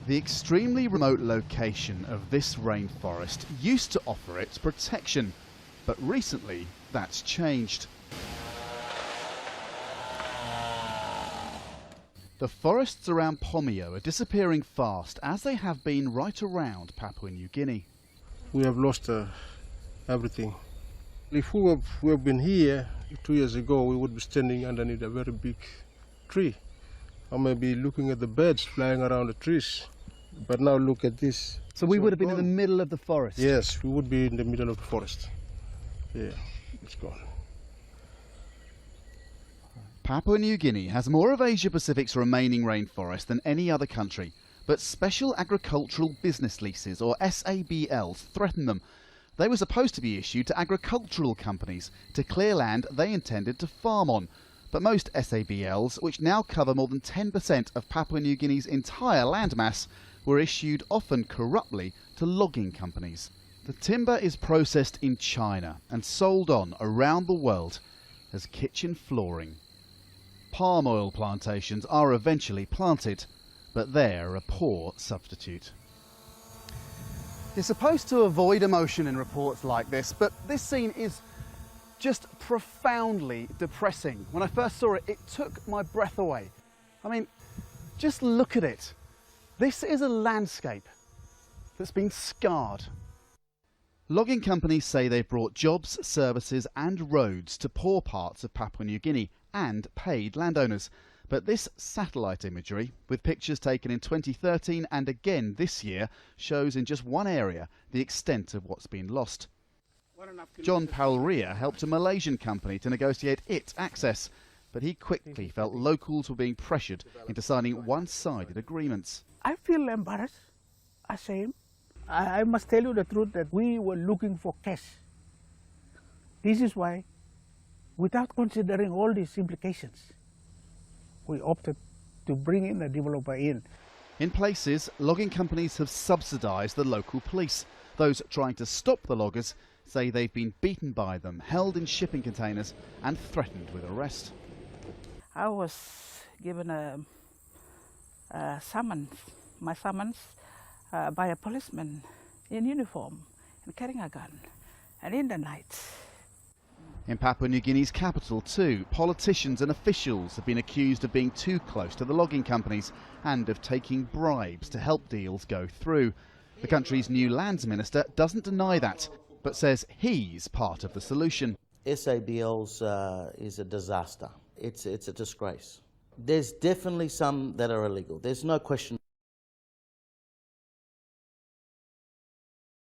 The extremely remote location of this rainforest used to offer it protection, but recently that's changed. The forests around Pomio are disappearing fast, as they have been right around Papua New Guinea. We have lost everything. If we have been here 2 years ago, we would be standing underneath a very big tree. I may be looking at the birds flying around the trees. But now look at this. So we would have been in the middle of the forest? Yes, we would be in the middle of the forest. Yeah, it's gone. Papua New Guinea has more of Asia-Pacific's remaining rainforest than any other country, but special agricultural business leases, or SABLs, threaten them. They were supposed to be issued to agricultural companies to clear land they intended to farm on. But most SABLs, which now cover more than 10% of Papua New Guinea's entire landmass, were issued often corruptly to logging companies. The timber is processed in China and sold on around the world as kitchen flooring. Palm oil plantations are eventually planted, but they're a poor substitute. You're supposed to avoid emotion in reports like this, but this scene is just profoundly depressing. When I first saw it, it took my breath away. I mean, just look at it. This is a landscape that's been scarred. Logging companies say they've brought jobs, services and roads to poor parts of Papua New Guinea and paid landowners. But this satellite imagery, with pictures taken in 2013 and again this year, shows in just one area the extent of what's been lost. John Palria helped a Malaysian company to negotiate its access, but he quickly felt locals were being pressured into signing one-sided agreements. I feel embarrassed, ashamed. I must tell you the truth that we were looking for cash. This is why, without considering all these implications, we opted to bring in a developer in. In places, logging companies have subsidised the local police. Those trying to stop the loggers say they've been beaten by them, held in shipping containers and threatened with arrest. I was given a summons, my summons, by a policeman in uniform and carrying a gun, and in the night. In Papua New Guinea's capital too, politicians and officials have been accused of being too close to the logging companies and of taking bribes to help deals go through. The country's new lands minister doesn't deny that, but says he's part of the solution. SABLs is a disaster. It's a disgrace. There's definitely some that are illegal. There's no question.